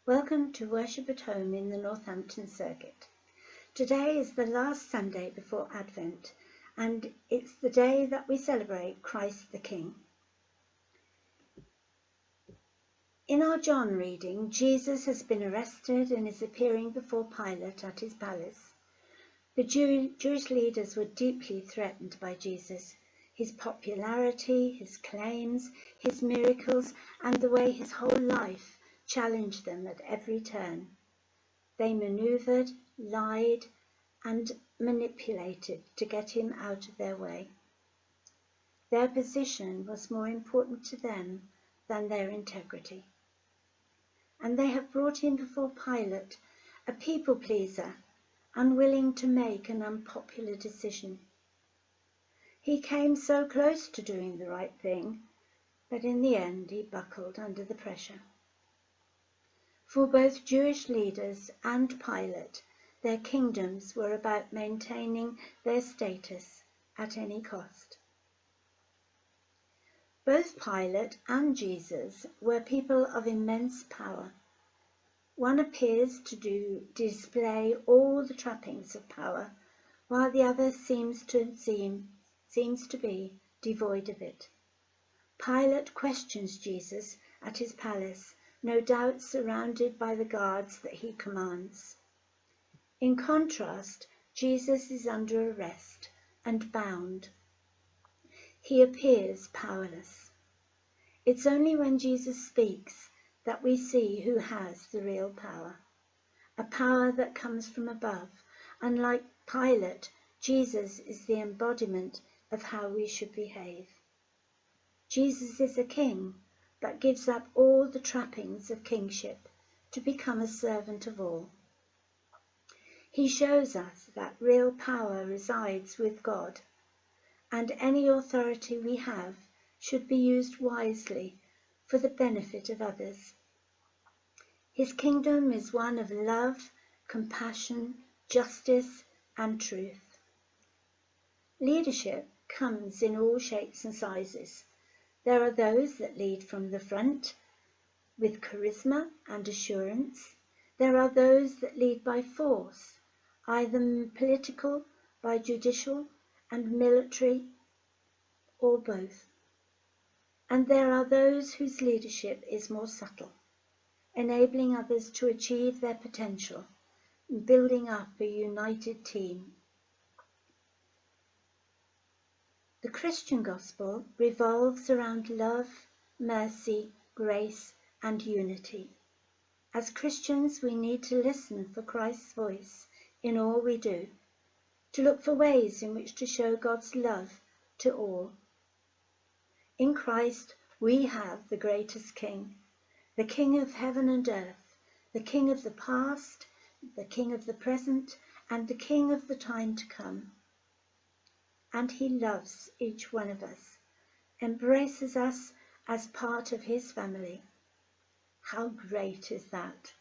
Welcome to Worship at Home in the Northampton Circuit. Today is the last Sunday before Advent, and it's the day that we celebrate Christ the King. In our John reading, Jesus has been arrested and is appearing before Pilate at his palace. The Jewish leaders were deeply threatened by Jesus, his popularity, his claims, his miracles, and the way his whole life challenged them at every turn. They maneuvered, lied, and manipulated to get him out of their way. Their position was more important to them than their integrity. And they have brought him before Pilate, a people pleaser, unwilling to make an unpopular decision. He came so close to doing the right thing, but in the end he buckled under the pressure. For both Jewish leaders and Pilate, their kingdoms were about maintaining their status at any cost. Both Pilate and Jesus were people of immense power. One appears to display all the trappings of power, while the other seems to be devoid of it. Pilate questions Jesus at his palace, no doubt surrounded by the guards that he commands. In contrast, Jesus is under arrest and bound. He appears powerless. It's only when Jesus speaks that we see who has the real power, a power that comes from above. Unlike Pilate, Jesus is the embodiment of how we should behave. Jesus is a king, but gives up all the trappings of kingship to become a servant of all. He shows us that real power resides with God, and any authority we have should be used wisely for the benefit of others. His kingdom is one of love, compassion, justice, and truth. Leadership comes in all shapes and sizes. There are those that lead from the front with charisma and assurance. There are those that lead by force, either political, by judicial and military, or both. And there are those whose leadership is more subtle, enabling others to achieve their potential and building up a united team. The Christian gospel revolves around love, mercy, grace, and unity. As Christians, we need to listen for Christ's voice in all we do, to look for ways in which to show God's love to all. In Christ, we have the greatest King, the King of heaven and earth, the King of the past, the King of the present, and the King of the time to come. And he loves each one of us, embraces us as part of his family. How great is that?